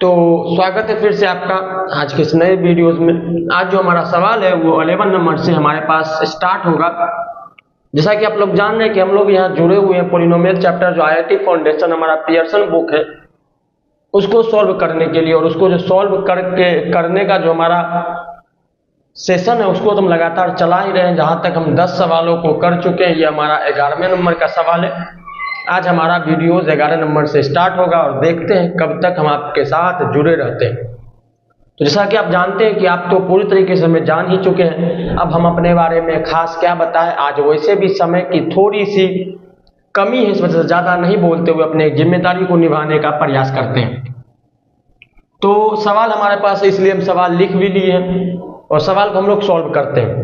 तो स्वागत है फिर से आपका आज के इस नए वीडियोस में। आज जो हमारा सवाल है वो 11 नंबर से हमारे पास स्टार्ट होगा। जैसा कि आप लोग जान रहे हैं कि हम लोग यहाँ जुड़े हुए हैं पॉलिनोमियल चैप्टर जो आईआईटी फाउंडेशन हमारा पियर्सन बुक है उसको सॉल्व करने के लिए, और उसको जो सॉल्व करने का जो हमारा सेशन है उसको हम लगातार चला ही रहे हैं। जहाँ तक हम 10 सवालों को कर चुके हैं, ये हमारा 11वें नंबर का सवाल है। आज हमारा वीडियो 11 नंबर से स्टार्ट होगा और देखते हैं कब तक हम आपके साथ जुड़े रहते हैं। तो जैसा कि आप जानते हैं कि आप तो पूरी तरीके से हमें जान ही चुके हैं, अब हम अपने बारे में खास क्या बताएं। आज वैसे भी समय की थोड़ी सी कमी है, इस वजह से ज़्यादा नहीं बोलते हुए अपने जिम्मेदारी को निभाने का प्रयास करते हैं। तो सवाल हमारे पास है, इसलिए हम सवाल लिख भी लिए हैं और सवाल को हम लोग सॉल्व करते हैं।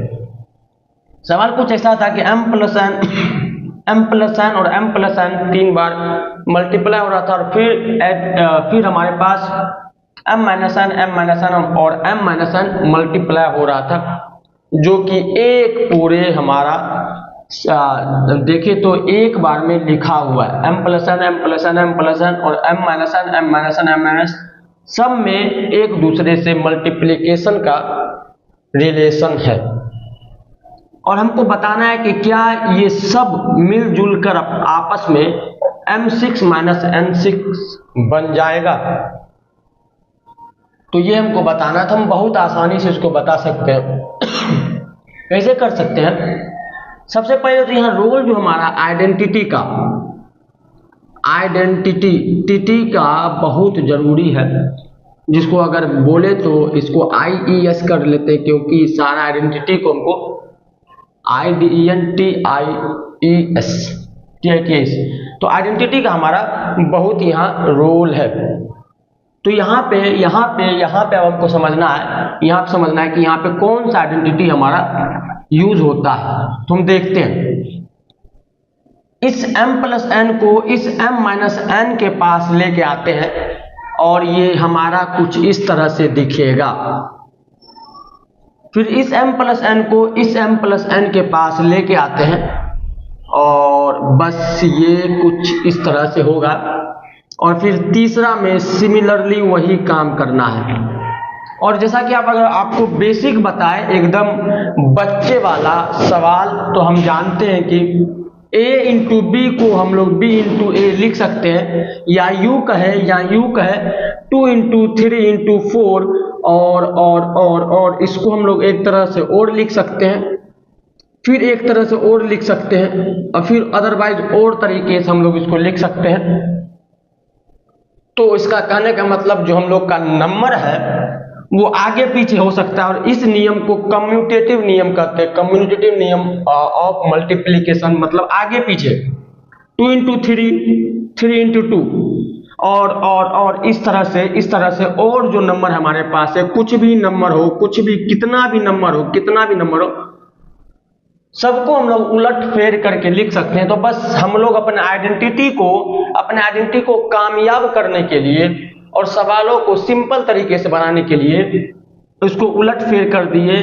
सवाल कुछ ऐसा था कि m प्लस n और m प्लस n 3 बार मल्टीप्लाई हो रहा था, और फिर हमारे पास m माइनस n और m माइनस n मल्टीप्लाई हो रहा था, जो कि एक पूरे हमारा देखे तो एक बार में लिखा हुआ है। m प्लस n और m माइनस n सब में एक दूसरे से मल्टीप्लिकेशन का रिलेशन है, और हमको बताना है कि क्या ये सब मिलजुल कर आपस में m6 माइनस n6 बन जाएगा। तो ये हमको बताना था। हम बहुत आसानी से इसको बता सकते हैं। कैसे कर सकते हैं? सबसे पहले तो यहाँ रोल जो हमारा आइडेंटिटी का बहुत जरूरी है, जिसको अगर बोले तो इसको IES कर लेते हैं, क्योंकि सारा आइडेंटिटी को हमको IDENTIES तो आइडेंटिटी का हमारा बहुत यहाँ रोल है। तो यहाँ पे अब हमको समझना है, कि यहाँ पे कौन सा आइडेंटिटी हमारा यूज होता है। तो हम देखते हैं, इस m प्लस n को इस m माइनस n के पास लेके आते हैं, और ये हमारा कुछ इस तरह से दिखेगा। फिर इस m प्लस n को इस m प्लस n के पास लेके आते हैं, और बस ये कुछ इस तरह से होगा। और फिर तीसरा में सिमिलरली वही काम करना है। और जैसा कि अगर आपको बेसिक बताए एकदम बच्चे वाला सवाल, तो हम जानते हैं कि a इंटू बी को हम लोग b इंटू ए लिख सकते हैं, या u कहे 2 इंटू 3 इंटू 4, और इसको हम लोग एक तरह से और लिख सकते हैं, फिर एक तरह से और लिख सकते हैं, और फिर अदरवाइज और तरीके से हम लोग इसको लिख सकते हैं। तो इसका कहने का मतलब जो हम लोग का नंबर है वो आगे पीछे हो सकता है, और इस नियम को कम्यूटेटिव नियम कहते हैं। कम्यूटेटिव नियम ऑफ मल्टीप्लिकेशन मतलब आगे पीछे 2 इंटू 3 इंटू 2, और इस तरह से और जो नंबर हमारे पास है, कुछ भी नंबर हो, कितना भी नंबर हो, सबको हम लोग उलट फेर करके लिख सकते हैं। तो बस हम लोग अपने आइडेंटिटी को कामयाब करने के लिए और सवालों को सिंपल तरीके से बनाने के लिए इसको उलट फेर कर दिए,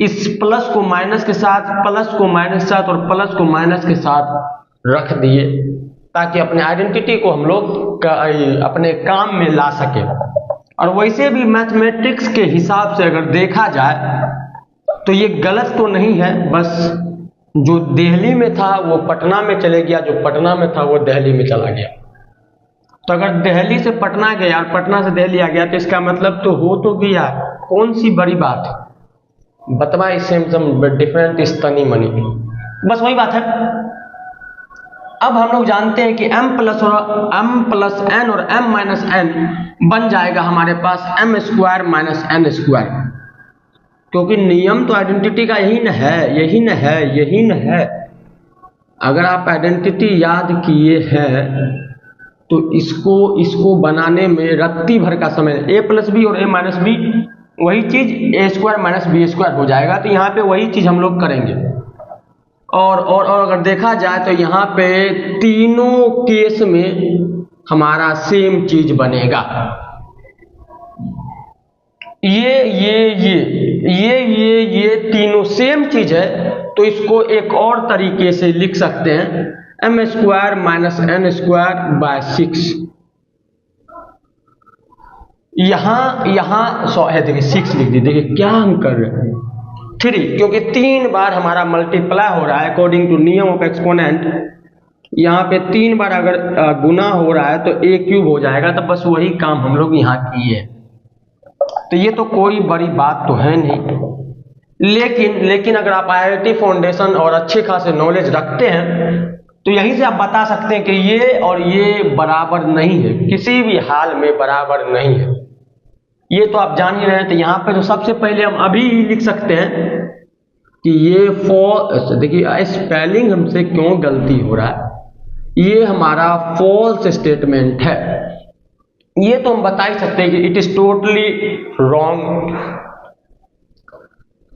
इस प्लस को माइनस के साथ, प्लस को माइनस के साथ, और प्लस को माइनस के साथ रख दिए, ताकि अपने आइडेंटिटी को हम लोग अपने काम में ला सके। और वैसे भी मैथमेटिक्स के हिसाब से अगर देखा जाए तो ये गलत तो नहीं है, बस जो दिल्ली में था वो पटना में चले गया, जो पटना में था वो दिल्ली में चला गया। तो अगर दिल्ली से पटना गया और पटना से दिल्ली आ गया, तो इसका मतलब तो हो तो गया, कौन सी बड़ी बात है। बतवा सेम डिफरेंट इस तनी मनी, बस वही बात है। अब हम लोग जानते हैं कि m प्लस n और m माइनस n बन जाएगा हमारे पास m square minus n square, क्योंकि नियम तो आइडेंटिटी का यही न है। अगर आप आइडेंटिटी याद किए हैं तो इसको बनाने में रत्ती भर का समय, a प्लस बी और a माइनस बी वही चीज a square minus B square हो जाएगा। तो यहाँ पे वही चीज हम लोग करेंगे। और अगर देखा जाए तो यहाँ पे तीनों केस में हमारा सेम चीज बनेगा। ये तीनों सेम चीज है, तो इसको एक और तरीके से लिख सकते हैं, m square minus n square by 6। यहाँ देखिए 6 लिख दी, देखिए क्या हम कर रहे हैं 3, क्योंकि 3 बार हमारा मल्टीप्लाई हो रहा है अकॉर्डिंग टू नियम ऑफ एक्सपोनेंट। यहाँ पे 3 बार अगर गुना हो रहा है तो a क्यूब हो जाएगा, तो बस वही काम हम लोग यहाँ किए। तो ये तो कोई बड़ी बात तो है नहीं, लेकिन अगर आप IIT फाउंडेशन और अच्छे खासे नॉलेज रखते हैं तो यहीं से आप बता सकते हैं कि ये और ये बराबर नहीं है, किसी भी हाल में बराबर नहीं है। ये तो आप जान ही रहे हैं। तो यहाँ पे तो सबसे पहले हम अभी ही लिख सकते हैं कि ये फॉल्स, देखिए स्पेलिंग हमसे क्यों गलती हो रहा है, ये हमारा फॉल्स स्टेटमेंट है। ये तो हम बता ही सकते हैं कि इट इज टोटली रॉन्ग,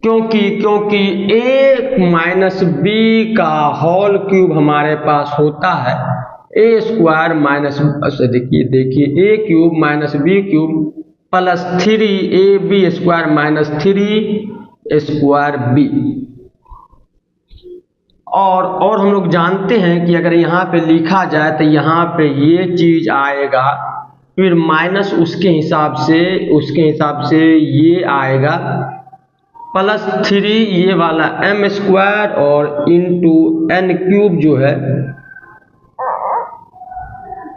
क्योंकि a माइनस बी का होल क्यूब हमारे पास होता है a स्क्वायर माइनस, देखिए a cube minus B cube plus 3ab square minus 3 square b। और हम लोग जानते हैं कि अगर यहाँ पे लिखा जाए तो यहाँ पे ये चीज आएगा, फिर माइनस उसके हिसाब से ये आएगा, प्लस 3 ये वाला m स्क्वायर और इंटू n क्यूब जो है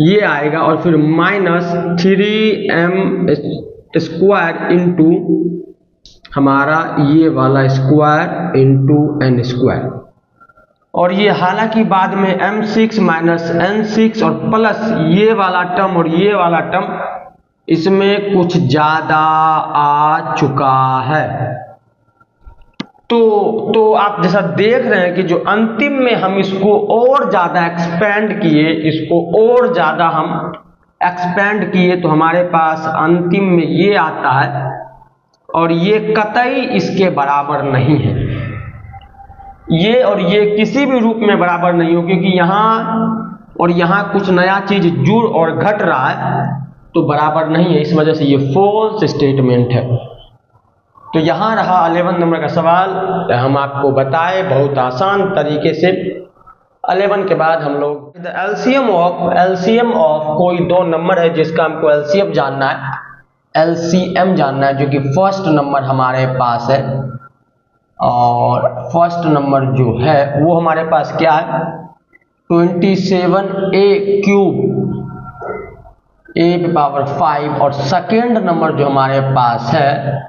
ये आएगा, और फिर माइनस 3m स्क्वायर इंटू हमारा ये वाला स्क्वायर इंटू n स्क्वायर। और ये हालांकि बाद में m6 माइनस n6 और प्लस ये वाला टर्म और ये वाला टर्म इसमें कुछ ज्यादा आ चुका है। तो आप जैसा देख रहे हैं कि जो अंतिम में हम इसको और ज्यादा एक्सपेंड किए तो हमारे पास अंतिम में ये आता है, और ये कतई इसके बराबर नहीं है। ये और ये किसी भी रूप में बराबर नहीं हो, क्योंकि यहाँ और यहाँ कुछ नया चीज जुड़ और घट रहा है तो बराबर नहीं है, इस वजह से ये फॉल्स स्टेटमेंट है। तो यहाँ रहा 11 नंबर का सवाल, हम आपको बताए बहुत आसान तरीके से। 11 के बाद हम लोग एलसीएम ऑफ कोई दो नंबर है जिसका हमको एलसीएम जानना है, जो कि फर्स्ट नंबर हमारे पास है, और फर्स्ट नंबर जो है वो हमारे पास क्या है 27a क्यूब a पे पावर 5, और सेकेंड नंबर जो हमारे पास है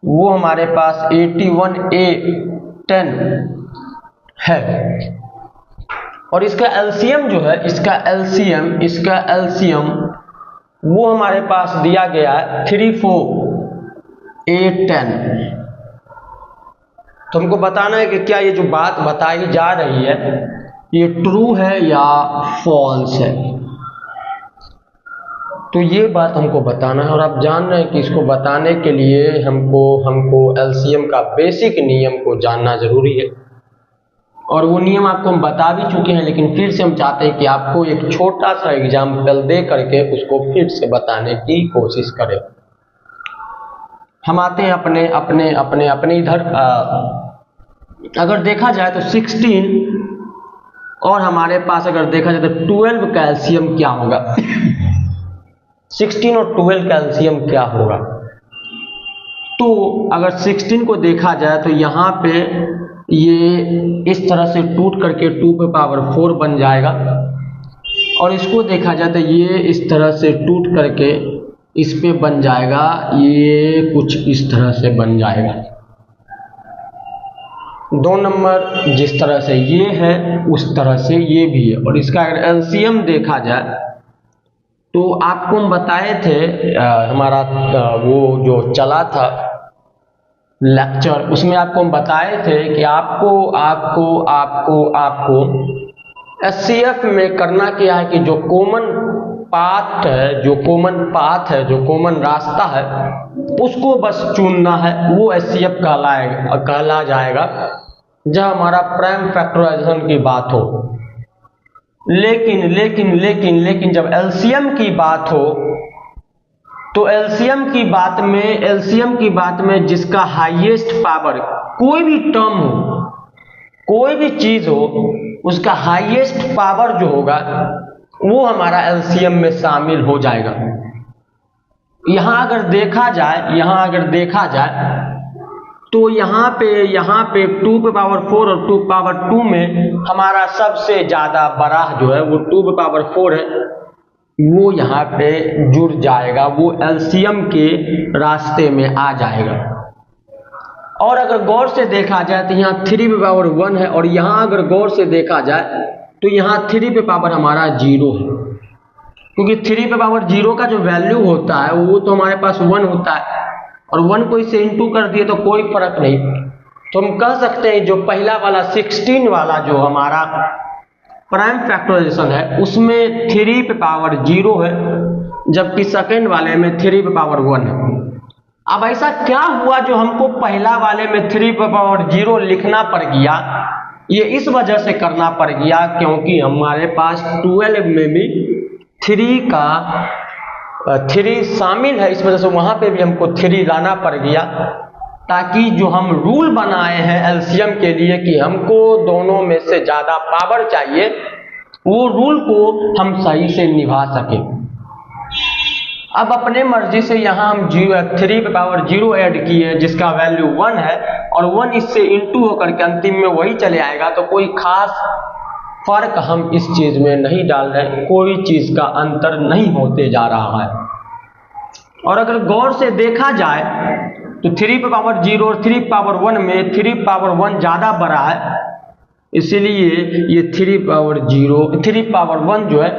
वो हमारे पास 81a 10 है। और इसका एलसीएम जो है, इसका एलसीएम वो हमारे पास दिया गया है 34a 10। तो हमको बताना है कि क्या ये जो बात बताई जा रही है ये ट्रू है या फॉल्स है। तो ये बात हमको बताना है, और आप जान रहे हैं कि इसको बताने के लिए हमको एलसीएम का बेसिक नियम को जानना जरूरी है, और वो नियम आपको हम बता भी चुके हैं, लेकिन फिर से हम चाहते हैं कि आपको एक छोटा सा एग्जाम्पल दे करके उसको फिर से बताने की कोशिश करें। हम आते हैं अपने इधर। अगर देखा जाए तो 16 और हमारे पास अगर देखा जाए तो 12 का एलसीएम क्या होगा 16 और 12 का एलसीएम क्या होगा। तो अगर 16 को देखा जाए तो यहाँ पे ये इस तरह से टूट करके 2 पे पावर 4 बन जाएगा, और इसको देखा जाए तो ये इस तरह से टूट करके इस पे बन जाएगा, ये कुछ इस तरह से बन जाएगा। 2 नंबर जिस तरह से ये है उस तरह से ये भी है। और इसका अगर एलसीएम देखा जाए तो आपको हम बताए थे, हमारा वो जो चला था लेक्चर, उसमें आपको हम बताए थे कि आपको एचसीएफ में करना क्या है कि जो कॉमन रास्ता है उसको बस चुनना है, वो एचसीएफ कहला जाएगा जब हमारा प्राइम फैक्टराइजेशन की बात हो। लेकिन जब एलसीएम की बात हो तो एलसीएम की बात में जिसका हाईएस्ट पावर, कोई भी टर्म हो, कोई भी चीज हो, उसका हाईएस्ट पावर जो होगा वो हमारा एलसीएम में शामिल हो जाएगा। यहाँ अगर देखा जाए तो यहाँ पे 2^4 और 2^2 में हमारा सबसे ज्यादा बड़ा जो है वो 2^4 है, वो यहाँ पे जुड़ जाएगा, वो एलसीएम के रास्ते में आ जाएगा। और अगर गौर से देखा जाए तो यहाँ 3^1 है, और यहाँ अगर गौर से देखा जाए तो यहाँ 3 हमारा 0 है, क्योंकि 3 का जो वैल्यू होता है वो तो हमारे पास 1 होता है, और 1 को इससे इंटू कर दिए तो कोई फर्क नहीं। तो हम कह सकते हैं जो पहला वाला 16 वाला जो हमारा प्राइम फैक्टराइजेशन है उसमें 3^0 है, जबकि सेकेंड वाले में 3^1 है। अब ऐसा क्या हुआ जो हमको पहला वाले में 3^0 लिखना पड़ गया? ये इस वजह से करना पड़ गया क्योंकि हमारे पास 12 में भी 3 शामिल है, इस वजह से वहां पे भी हमको 3 लाना पड़ गया, ताकि जो हम रूल बनाए हैं एलसीएम के लिए कि हमको दोनों में से ज्यादा पावर चाहिए, वो रूल को हम सही से निभा सके। अब अपने मर्जी से यहाँ हम 3^0 ऐड किए जिसका वैल्यू 1 है, और 1 इससे इंटू होकर के अंतिम में वही चले आएगा, तो कोई खास फर्क हम इस चीज में नहीं डाल रहे, कोई चीज का अंतर नहीं होते जा रहा है। और अगर गौर से देखा जाए तो 3^0 और 3^1 में 3^1 ज्यादा बड़ा है, इसीलिए ये 3^1 जो है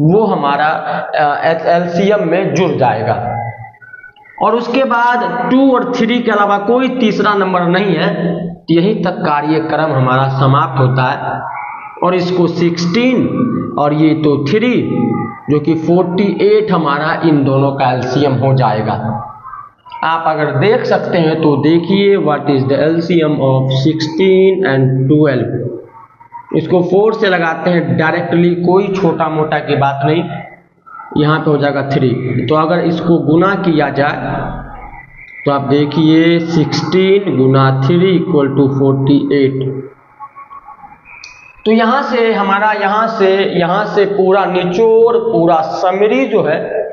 वो हमारा एलसीएम में जुड़ जाएगा। और उसके बाद 2 और 3 के अलावा कोई तीसरा नंबर नहीं है, यहीं तक कार्यक्रम हमारा समाप्त होता है। और इसको 16 और ये तो 3 जो कि 48 हमारा इन दोनों का एलसीएम हो जाएगा। आप अगर देख सकते हैं तो देखिए what is the LCM of 16 and 12। इसको 4 से लगाते हैं डायरेक्टली, कोई छोटा मोटा की बात नहीं, यहाँ पे हो जाएगा 3। तो अगर इसको गुना किया जाए तो आप देखिए 16 गुना 3 इक्वल टू 48। तो यहाँ से हमारा यहाँ से पूरा निचोड़, पूरा समरी जो है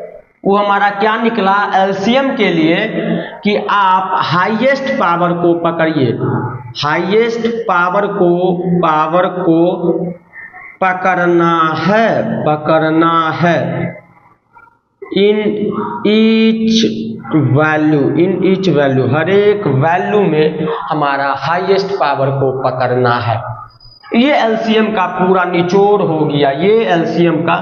वो हमारा क्या निकला एलसीएम के लिए कि आप हाईएस्ट पावर को पकड़िए, हाईएस्ट पावर को पकड़ना है इन ईच वैल्यू, हर एक वैल्यू में हमारा हाईएस्ट पावर को पकड़ना है। ये एलसीएम का पूरा निचोड़ हो गया, ये एलसीएम का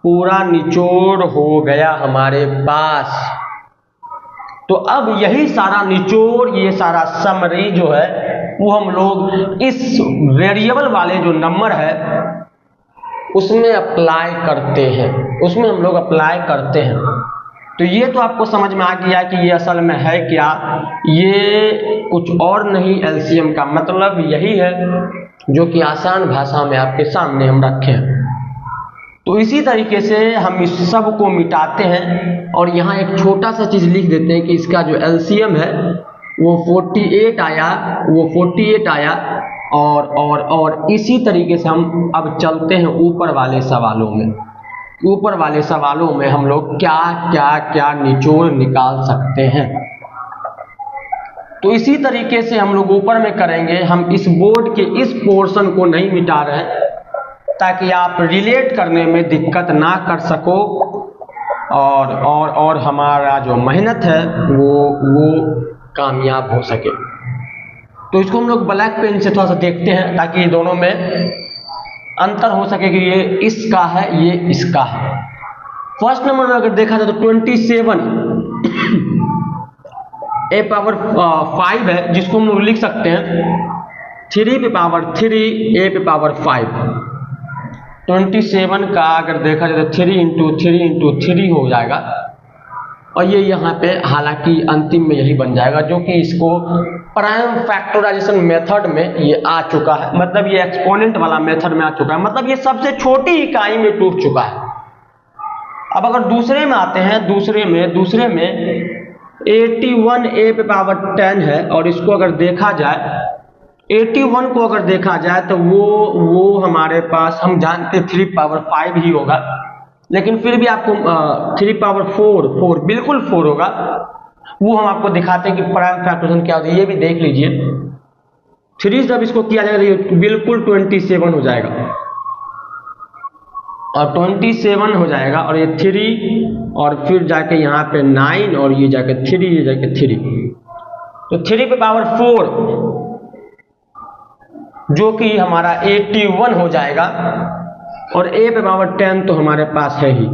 पूरा निचोड़ हो गया हमारे पास। तो अब यही सारा निचोड़, ये सारा समरी जो है वो हम लोग इस वेरिएबल वाले जो नंबर है उसमें अप्लाई करते हैं, तो ये तो आपको समझ में आ गया कि ये असल में है क्या, ये कुछ और नहीं, एलसीएम का मतलब यही है जो कि आसान भाषा में आपके सामने हम रखे हैं। तो इसी तरीके से हम इस सब को मिटाते हैं और यहाँ एक छोटा सा चीज लिख देते हैं कि इसका जो एलसीएम है वो 48 आया, और इसी तरीके से हम अब चलते हैं ऊपर वाले सवालों में हम लोग क्या निचोड़ निकाल सकते हैं। तो इसी तरीके से हम लोग ऊपर में करेंगे। हम इस बोर्ड के इस पोर्शन को नहीं मिटा रहे हैं ताकि आप रिलेट करने में दिक्कत ना कर सको, और हमारा जो मेहनत है वो कामयाब हो सके। तो इसको हम लोग ब्लैक पेन से थोड़ा सा देखते हैं ताकि दोनों में अंतर हो सके कि ये इसका है, ये इसका है। फर्स्ट नंबर में अगर देखा जाए तो 27 a पावर 5 है, जिसको हम लोग लिख सकते हैं 3 पे पावर 3 a पे पावर 5। 27 का अगर देखा जाए तो 3 इंटू 3 हो जाएगा, और ये यहाँ पे हालांकि अंतिम में यही बन जाएगा, जो कि इसको प्राइम फैक्टराइजेशन मेथड में ये आ चुका है, मतलब ये एक्सपोनेंट वाला मेथड में आ चुका है, मतलब ये सबसे छोटी इकाई में टूट चुका है। अब अगर दूसरे में आते हैं, दूसरे में 81 a पे पावर 10 है, और इसको अगर देखा जाए 81 को अगर देखा जाए तो वो हमारे पास हम जानते 3 पावर 5 ही होगा, लेकिन फिर भी आपको 3 पावर 4 बिल्कुल 4 होगा, वो हम आपको दिखाते हैं कि प्राइम फैक्टराइजेशन क्या होता है। ये भी देख लीजिए, 3 जब इसको किया जाएगा ये बिल्कुल 27 हो जाएगा, और 27 हो जाएगा, और ये 3 और फिर जाके यहाँ पे 9 और ये जाके 3, ये जाके 3, तो 3 पे पावर 4 जो कि हमारा 81 हो जाएगा, और a पे पावर 10 तो हमारे पास है ही।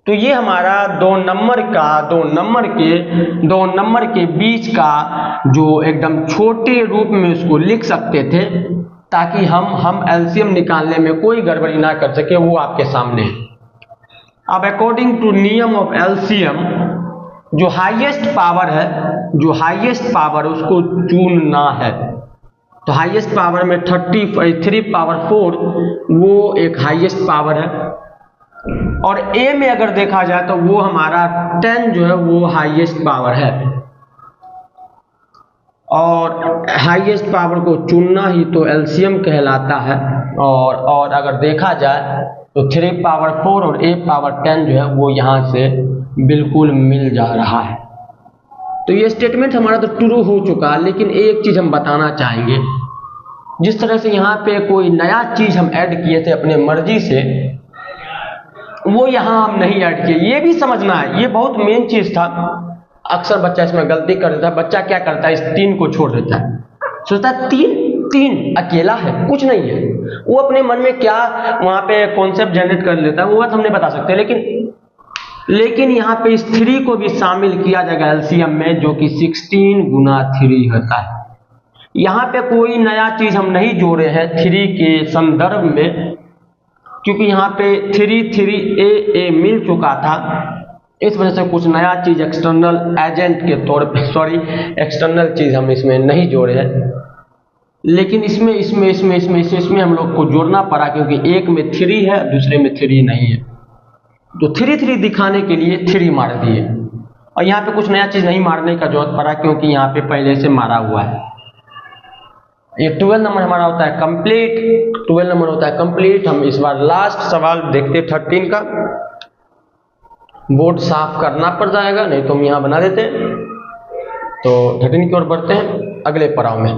तो ये हमारा 2 नंबर के बीच का जो एकदम छोटे रूप में उसको लिख सकते थे, ताकि हम एलसीएम निकालने में कोई गड़बड़ी ना कर सके, वो आपके सामने है। अब अकॉर्डिंग टू नियम ऑफ एलसीएम, जो हाईएस्ट पावर उसको चुनना है। तो हाईएस्ट पावर में 3 पावर 4 वो एक हाईएस्ट पावर है, और a में अगर देखा जाए तो वो हमारा 10 जो है वो हाईएस्ट पावर है, और हाईएस्ट पावर को चुनना ही तो एलसीएम कहलाता है। और अगर देखा जाए तो 3 पावर 4 और a पावर 10 जो है वो यहाँ से बिल्कुल मिल जा रहा है। तो ये स्टेटमेंट हमारा तो ट्रू हो चुका, लेकिन एक चीज हम बताना चाहेंगे, जिस तरह से यहाँ पे कोई नया चीज हम ऐड किए थे अपने मर्जी से, वो यहाँ हम नहीं ऐड किए। ये भी समझना है, ये बहुत मेन चीज था। अक्सर बच्चा इसमें गलती कर देता है। बच्चा क्या करता है, इस 3 को छोड़ देता है, सोचता है 3 अकेला है, कुछ नहीं है। वो अपने मन में क्या वहां पे कॉन्सेप्ट जनरेट कर लेता है, वो बात हम नहीं बता सकते। लेकिन यहाँ पे इस 3 को भी शामिल किया जाएगा एलसीएम में, जो कि 16 गुना 3 होता है। यहाँ पे कोई नया चीज हम नहीं जोड़े हैं 3 के संदर्भ में, क्योंकि यहाँ पे 3 मिल चुका था। इस वजह से कुछ नया चीज एक्सटर्नल एजेंट के तौर पे, एक्सटर्नल चीज हम इसमें नहीं जोड़े हैं। लेकिन इसमें हम लोग को जोड़ना पड़ा, क्योंकि एक में 3 है, दूसरे में 3 नहीं है। तो 3 दिखाने के लिए 3 मार दिए, और यहाँ पे कुछ नया चीज नहीं मारने का जरूरत पड़ा, क्योंकि यहाँ पे पहले से मारा हुआ है। ये 12 नंबर हमारा होता है कंप्लीट। 12 नंबर होता है कंप्लीट। हम इस बार लास्ट सवाल देखते 13 का। बोर्ड साफ करना पड़ जाएगा, नहीं तो हम यहाँ बना देते। तो 13 की ओर बढ़ते हैं अगले पड़ाव में।